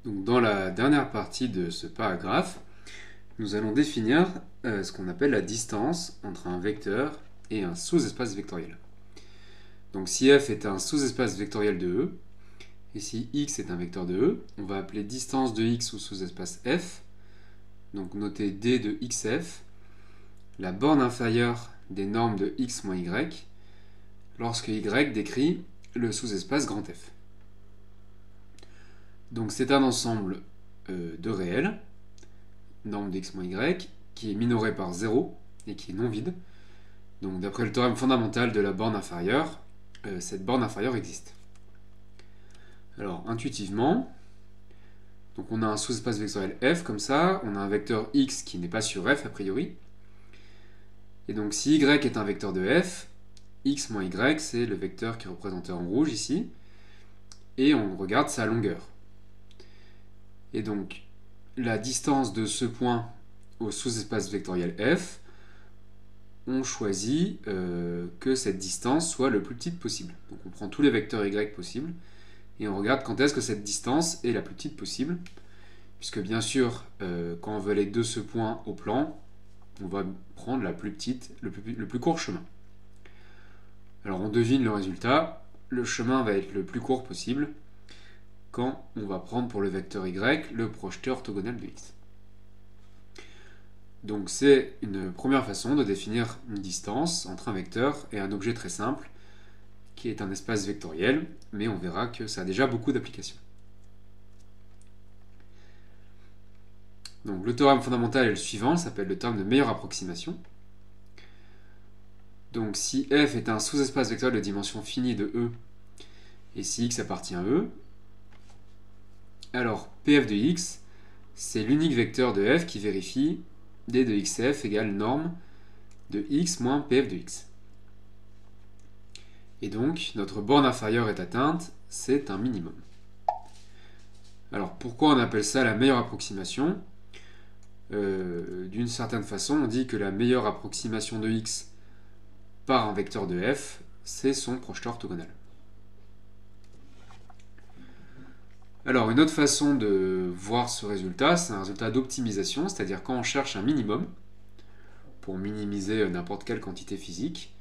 Donc, dans la dernière partie de ce paragraphe, nous allons définir ce qu'on appelle la distance entre un vecteur et un sous-espace vectoriel. Donc si f est un sous-espace vectoriel de E, et si x est un vecteur de E, on va appeler distance de x au sous-espace f, donc noter d de xf, la borne inférieure des normes de x moins y, lorsque y décrit le sous-espace grand F. Donc c'est un ensemble de réels, norme de x moins y, qui est minoré par 0 et qui est non vide. Donc d'après le théorème fondamental de la borne inférieure, cette borne inférieure existe. Alors intuitivement, donc on a un sous-espace vectoriel f comme ça, on a un vecteur x qui n'est pas sur f a priori. Et donc si y est un vecteur de f, x moins y c'est le vecteur qui est représenté en rouge ici, et on regarde sa longueur. Et donc la distance de ce point au sous-espace vectoriel f, on choisit que cette distance soit le plus petite possible. Donc on prend tous les vecteurs y possibles et on regarde quand est-ce que cette distance est la plus petite possible, puisque bien sûr quand on veut aller de ce point au plan, on va prendre la plus petite, le plus court chemin. Alors on devine le résultat, le chemin va être le plus court possible quand on va prendre pour le vecteur y le projeté orthogonal de x. Donc c'est une première façon de définir une distance entre un vecteur et un objet très simple qui est un espace vectoriel, mais on verra que ça a déjà beaucoup d'applications. Donc le théorème fondamental est le suivant, ça s'appelle le théorème de meilleure approximation. Donc si f est un sous-espace vectoriel de dimension finie de E, et si x appartient à E, alors pf de x, c'est l'unique vecteur de f qui vérifie d de xf égale norme de x moins pf de x. Et donc, notre borne inférieure est atteinte, c'est un minimum. Alors, pourquoi on appelle ça la meilleure approximation ? D'une certaine façon, on dit que la meilleure approximation de x par un vecteur de f, c'est son projeté orthogonal. Alors, une autre façon de voir ce résultat, c'est un résultat d'optimisation, c'est-à-dire quand on cherche un minimum, pour minimiser n'importe quelle quantité physique,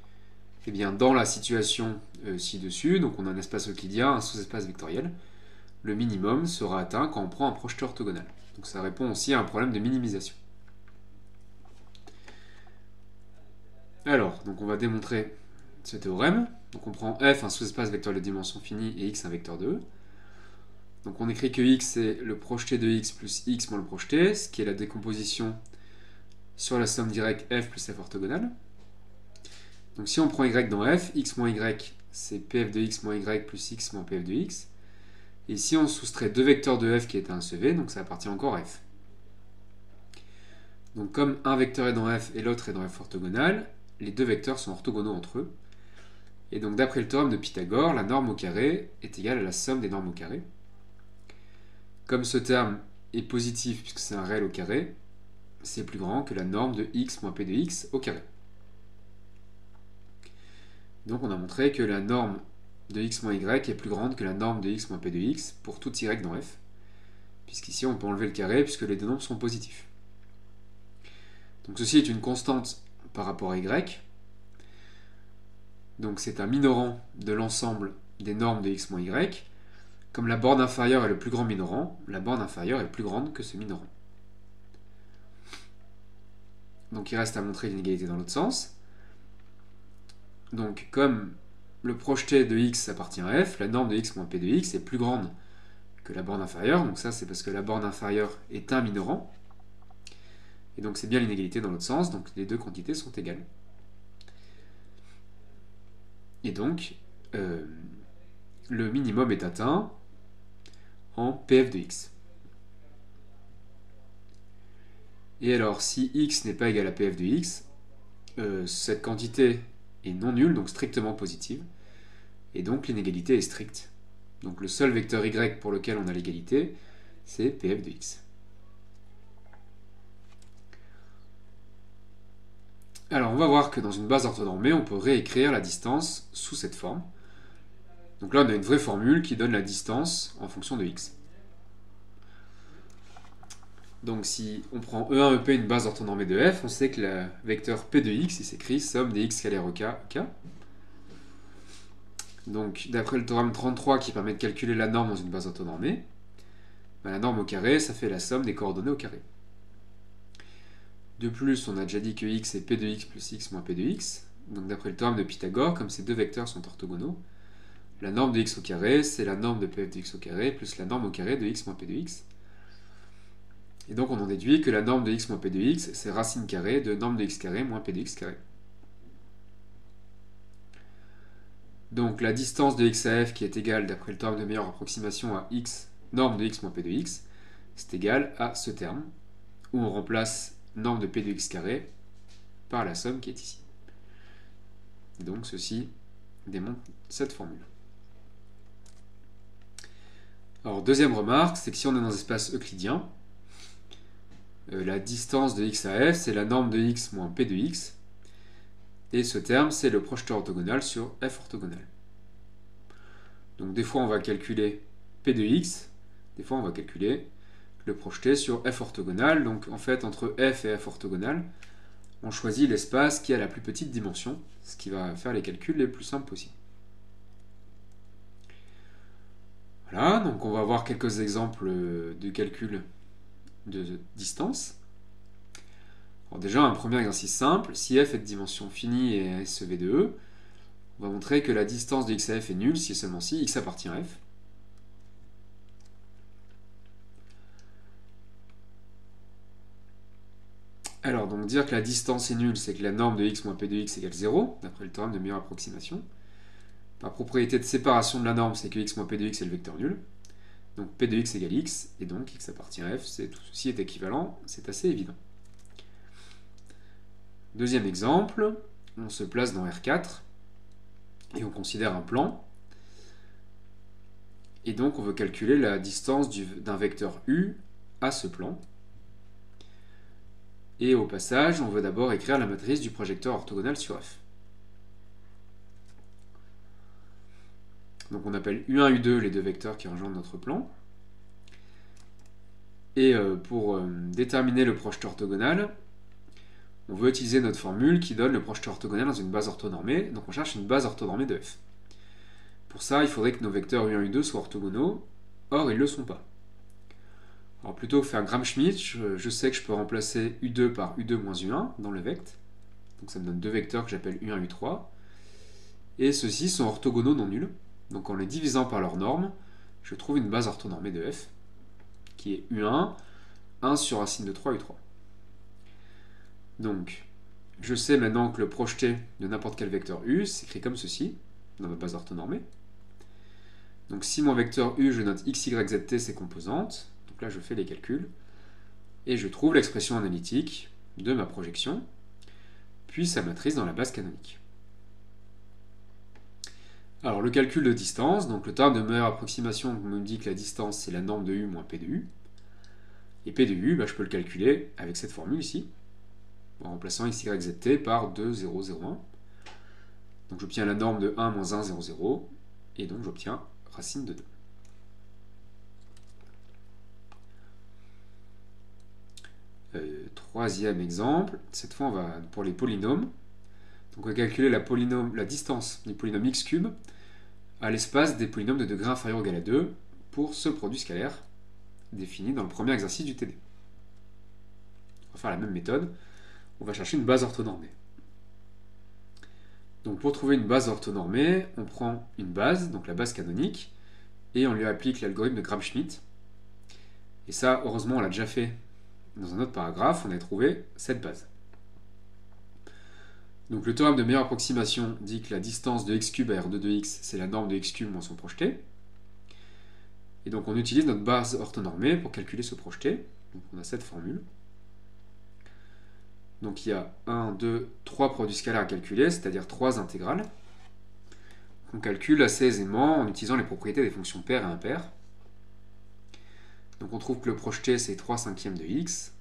et bien dans la situation ci-dessus, donc on a un espace euclidien, un sous-espace vectoriel, le minimum sera atteint quand on prend un projeté orthogonal. Donc ça répond aussi à un problème de minimisation. Alors, donc on va démontrer ce théorème. Donc on prend f, un sous-espace vectoriel de dimension finie, et x, un vecteur de E. Donc on écrit que x c'est le projeté de x plus x moins le projeté, ce qui est la décomposition sur la somme directe f plus f orthogonale. Donc si on prend y dans f, x moins y c'est pf de x moins y plus x moins pf de x. Et si on soustrait deux vecteurs de f qui étaient un CV, donc ça appartient encore à f. Donc comme un vecteur est dans f et l'autre est dans f orthogonal, les deux vecteurs sont orthogonaux entre eux. Et donc d'après le théorème de Pythagore, la norme au carré est égale à la somme des normes au carré. Comme ce terme est positif puisque c'est un réel au carré, c'est plus grand que la norme de x moins p de x au carré. Donc on a montré que la norme de x moins y est plus grande que la norme de x moins p de x pour tout y dans f, puisqu'ici on peut enlever le carré puisque les deux nombres sont positifs. Donc ceci est une constante par rapport à y, donc c'est un minorant de l'ensemble des normes de x moins y. Comme la borne inférieure est le plus grand minorant, la borne inférieure est plus grande que ce minorant. Donc il reste à montrer l'inégalité dans l'autre sens. Donc comme le projeté de x appartient à f, la norme de x moins p de x est plus grande que la borne inférieure. Donc ça c'est parce que la borne inférieure est un minorant. Et donc c'est bien l'inégalité dans l'autre sens, donc les deux quantités sont égales. Et donc le minimum est atteint en pf de x. Et alors si x n'est pas égal à pf de x, cette quantité est non nulle, donc strictement positive, et donc l'inégalité est stricte. Donc le seul vecteur y pour lequel on a l'égalité, c'est pf de x. Alors on va voir que dans une base orthonormée, on peut réécrire la distance sous cette forme. Donc là on a une vraie formule qui donne la distance en fonction de x. Donc si on prend E1, EP une base orthonormée de f, on sait que le vecteur P de x, il s'écrit somme des x scalaires EK, EK. Donc d'après le théorème 33 qui permet de calculer la norme dans une base orthonormée, la norme au carré, ça fait la somme des coordonnées au carré. De plus, on a déjà dit que x est P de x plus x moins P de x. Donc d'après le théorème de Pythagore, comme ces deux vecteurs sont orthogonaux, la norme de x au carré, c'est la norme de Pf de x au carré plus la norme au carré de x moins P de x. Et donc on en déduit que la norme de x moins P de x, c'est racine carrée de norme de x carré moins P de x carré. Donc la distance de x à f qui est égale, d'après le théorème de meilleure approximation, à x, norme de x moins P de x, c'est égal à ce terme, où on remplace norme de P de x carré par la somme qui est ici. Et donc ceci démontre cette formule. Alors deuxième remarque, c'est que si on est dans un espace euclidien, la distance de x à f, c'est la norme de x moins P de x, et ce terme, c'est le projeteur orthogonal sur f orthogonal. Donc des fois, on va calculer P de x, des fois, on va calculer le projeté sur f orthogonal. Donc en fait, entre f et f orthogonal, on choisit l'espace qui a la plus petite dimension, ce qui va faire les calculs les plus simples possibles. Voilà, donc on va voir quelques exemples de calcul de distance. Alors déjà, un premier exercice simple, si f est de dimension finie et SEV de E, on va montrer que la distance de x à f est nulle si et seulement si x appartient à f. Alors, donc dire que la distance est nulle, c'est que la norme de x moins p de x égale 0, d'après le théorème de meilleure approximation. Par propriété de séparation de la norme, c'est que x moins p de x est le vecteur nul. Donc p de x égale x, et donc x appartient à f, tout ceci est équivalent, c'est assez évident. Deuxième exemple, on se place dans R4, et on considère un plan. Et donc on veut calculer la distance d'un vecteur u à ce plan. Et au passage, on veut d'abord écrire la matrice du projecteur orthogonal sur f. Donc on appelle U1, U2 les deux vecteurs qui rejoignent notre plan. Et pour déterminer le projeteur orthogonal, on veut utiliser notre formule qui donne le projeteur orthogonal dans une base orthonormée. Donc on cherche une base orthonormée de f. Pour ça, il faudrait que nos vecteurs U1, U2 soient orthogonaux. Or, ils ne le sont pas. Alors plutôt que faire Gram-Schmidt, je sais que je peux remplacer U2 par U2 moins U1 dans le vect. Donc ça me donne deux vecteurs que j'appelle U1, U3. Et ceux-ci sont orthogonaux non nuls. Donc en les divisant par leur norme, je trouve une base orthonormée de f, qui est U1, 1 sur racine de 3, U3. Donc, je sais maintenant que le projeté de n'importe quel vecteur U s'écrit comme ceci, dans ma base orthonormée. Donc si mon vecteur U, je note x, y, z, t, ses composantes, donc là je fais les calculs, et je trouve l'expression analytique de ma projection, puis sa matrice dans la base canonique. Alors le calcul de distance, donc le terme de meilleure approximation me dit que la distance c'est la norme de U moins P de U. Et P de U, je peux le calculer avec cette formule ici, en remplaçant x, y, z, t par 2, 0, 0, 1. Donc j'obtiens la norme de 1 moins 1, 0, 0, et donc j'obtiens racine de 2. Troisième exemple, cette fois on va pour les polynômes. Donc on va calculer la distance du polynôme x cube à l'espace des polynômes de degré inférieur ou égal à 2 pour ce produit scalaire défini dans le premier exercice du TD. On va faire la même méthode, on va chercher une base orthonormée. Donc pour trouver une base orthonormée, on prend une base, donc la base canonique, et on lui applique l'algorithme de Gram-Schmidt. Et ça, heureusement, on l'a déjà fait dans un autre paragraphe, on a trouvé cette base. Donc le théorème de meilleure approximation dit que la distance de x cube à R2 de x, c'est la norme de x cube moins son projeté. Et donc on utilise notre base orthonormée pour calculer ce projeté. Donc on a cette formule. Donc il y a 1, 2, 3 produits scalaires à calculer, c'est-à-dire 3 intégrales. On calcule assez aisément en utilisant les propriétés des fonctions paires et impaires. Donc on trouve que le projeté c'est 3 cinquièmes de x.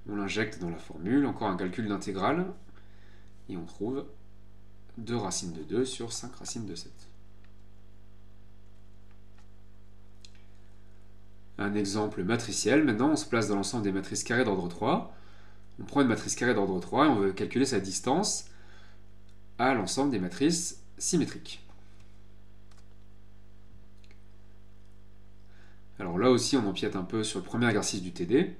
On l'injecte dans la formule, encore un calcul d'intégrale. Et on trouve 2 racines de 2 sur 5 racines de 7. Un exemple matriciel, maintenant on se place dans l'ensemble des matrices carrées d'ordre 3. On prend une matrice carrée d'ordre 3 et on veut calculer sa distance à l'ensemble des matrices symétriques. Alors là aussi on empiète un peu sur le premier exercice du TD.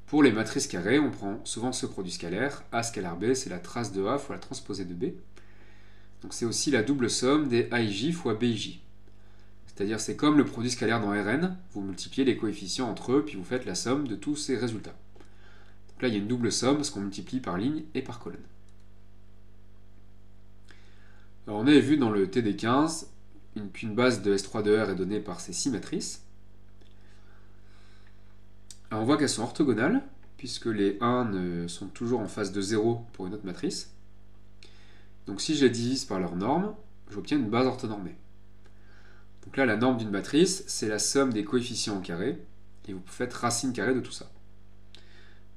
Pour les matrices carrées, on prend souvent ce produit scalaire. A scalaire B, c'est la trace de A fois la transposée de B. Donc c'est aussi la double somme des AIJ fois BIJ. C'est-à-dire c'est comme le produit scalaire dans Rn, vous multipliez les coefficients entre eux, puis vous faites la somme de tous ces résultats. Donc là il y a une double somme, parce qu'on multiplie par ligne et par colonne. Alors on avait vu dans le TD15 qu'une base de S3 de R est donnée par ces 6 matrices. Alors on voit qu'elles sont orthogonales, puisque les 1 sont toujours en face de 0 pour une autre matrice. Donc si je les divise par leur norme, j'obtiens une base orthonormée. Donc là, la norme d'une matrice, c'est la somme des coefficients au carré, et vous faites racine carrée de tout ça.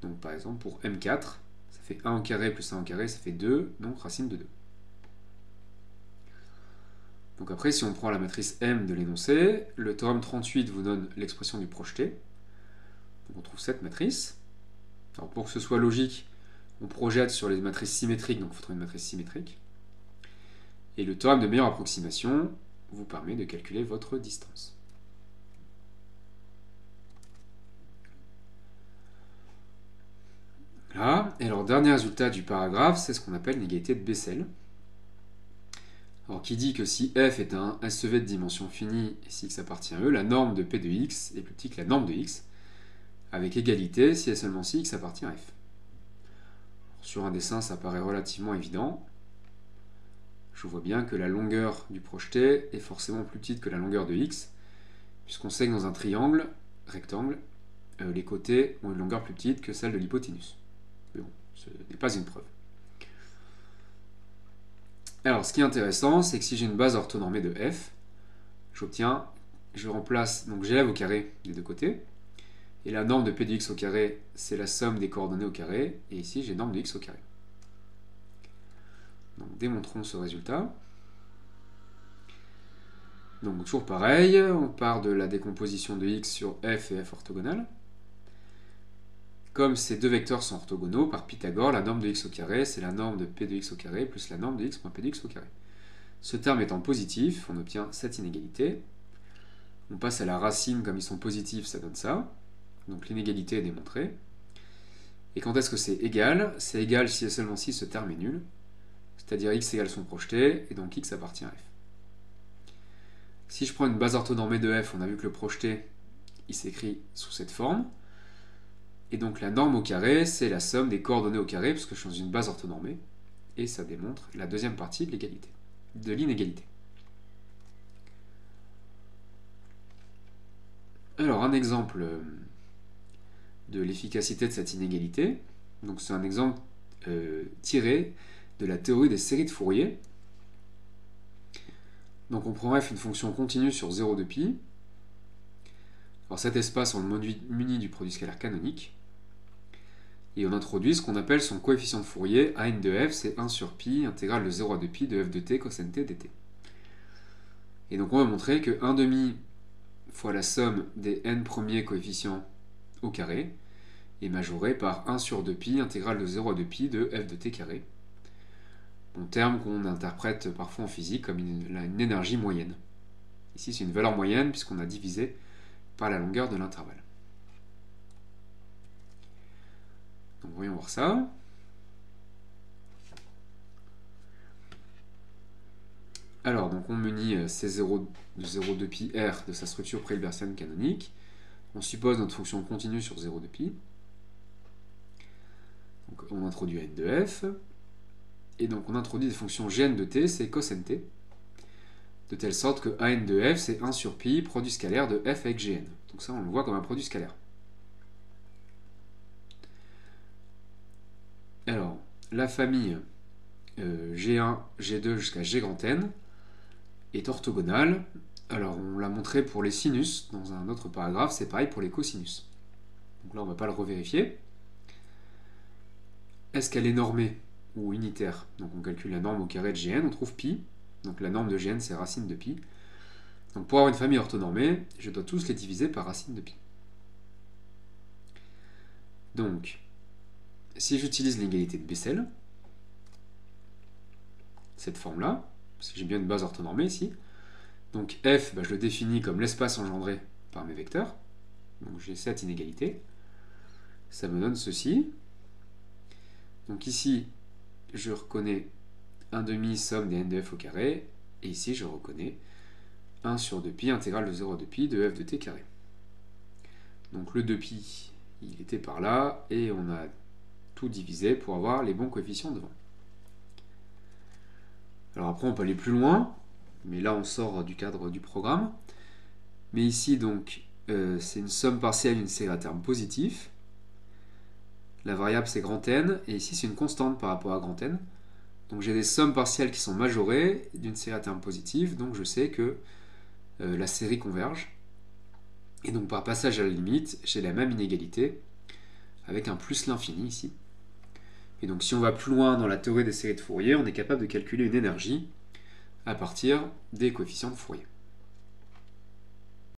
Donc par exemple, pour M4, ça fait 1 au carré plus 1 au carré, ça fait 2, donc racine de 2. Donc après, si on prend la matrice M de l'énoncé, le théorème 38 vous donne l'expression du projeté. Donc on trouve cette matrice. Alors pour que ce soit logique, on projette sur les matrices symétriques, donc il faut trouver une matrice symétrique. Et le théorème de meilleure approximation vous permet de calculer votre distance. Là, et alors dernier résultat du paragraphe, c'est ce qu'on appelle l'égalité de Bessel. Alors qui dit que si f est un SEV de dimension finie et si x appartient à E, la norme de P de x est plus petite que la norme de x, avec égalité si et seulement si x appartient à f. Sur un dessin, ça paraît relativement évident. Je vois bien que la longueur du projeté est forcément plus petite que la longueur de x, puisqu'on sait que dans un triangle rectangle, les côtés ont une longueur plus petite que celle de l'hypoténuse. Mais bon, ce n'est pas une preuve. Alors, ce qui est intéressant, c'est que si j'ai une base orthonormée de f, je remplace, donc j'élève au carré des deux côtés, et la norme de p de x au carré, c'est la somme des coordonnées au carré, et ici j'ai norme de x au carré. Donc démontrons ce résultat. Donc toujours pareil, on part de la décomposition de x sur f et f orthogonale. Comme ces deux vecteurs sont orthogonaux, par Pythagore, la norme de x au carré, c'est la norme de p de x au carré plus la norme de x moins p de x au carré. Ce terme étant positif, on obtient cette inégalité. On passe à la racine, comme ils sont positifs, ça donne ça. Donc l'inégalité est démontrée. Et quand est-ce que c'est égal? C'est égal si et seulement si ce terme est nul. C'est-à-dire x égale son projeté, et donc x appartient à f. Si je prends une base orthonormée de f, on a vu que le projeté, il s'écrit sous cette forme. Et donc la norme au carré, c'est la somme des coordonnées au carré, puisque je suis dans une base orthonormée. Et ça démontre la deuxième partie de l'égalité, de l'inégalité. Alors un exemple de l'efficacité de cette inégalité. Donc c'est un exemple tiré de la théorie des séries de Fourier. Donc on prend f une fonction continue sur 0 de pi. Alors cet espace, on le munit du produit scalaire canonique. Et on introduit ce qu'on appelle son coefficient de Fourier, an de f, c'est 1 sur pi, intégrale de 0 à 2 pi de f de t cos t dt. Et donc on va montrer que 1 demi fois la somme des n premiers coefficients au carré est majoré par 1 sur 2 pi, intégrale de 0 à 2 pi de f de t carré. Un terme qu'on interprète parfois en physique comme une énergie moyenne. Ici c'est une valeur moyenne puisqu'on a divisé par la longueur de l'intervalle. Donc voyons voir ça. Alors, donc on munit C0 de 0,2 pi r de sa structure pré-hilbertienne canonique. On suppose notre fonction continue sur 0,2 pi. Donc on introduit n de f. Et donc on introduit des fonctions gn de t, c'est cos nt. De telle sorte que an de f, c'est 1 sur pi, produit scalaire de f avec gn. Donc ça, on le voit comme un produit scalaire. Alors, la famille G1, G2 jusqu'à G grand N est orthogonale. Alors, on l'a montré pour les sinus dans un autre paragraphe, c'est pareil pour les cosinus. Donc là, on ne va pas le revérifier. Est-ce qu'elle est normée ou unitaire? Donc on calcule la norme au carré de Gn, on trouve pi. Donc la norme de Gn, c'est racine de pi. Donc pour avoir une famille orthonormée, je dois tous les diviser par racine de pi. Donc, si j'utilise l'égalité de Bessel, cette forme-là, parce que j'ai bien une base orthonormée ici, donc f, je le définis comme l'espace engendré par mes vecteurs, donc j'ai cette inégalité, ça me donne ceci. Donc ici, je reconnais 1 demi somme des n de f au carré, et ici je reconnais 1 sur 2pi intégrale de 0 à 2pi de f de t carré. Donc le 2pi, il était par là, et on a tout divisé pour avoir les bons coefficients devant. Alors après on peut aller plus loin, mais là on sort du cadre du programme. Mais ici donc c'est une somme partielle d'une série à terme positif. La variable c'est grand N, et ici c'est une constante par rapport à grand N. Donc j'ai des sommes partielles qui sont majorées d'une série à terme positive, donc je sais que la série converge. Et donc par passage à la limite, j'ai la même inégalité, avec un plus l'infini ici. Et donc si on va plus loin dans la théorie des séries de Fourier, on est capable de calculer une énergie à partir des coefficients de Fourier.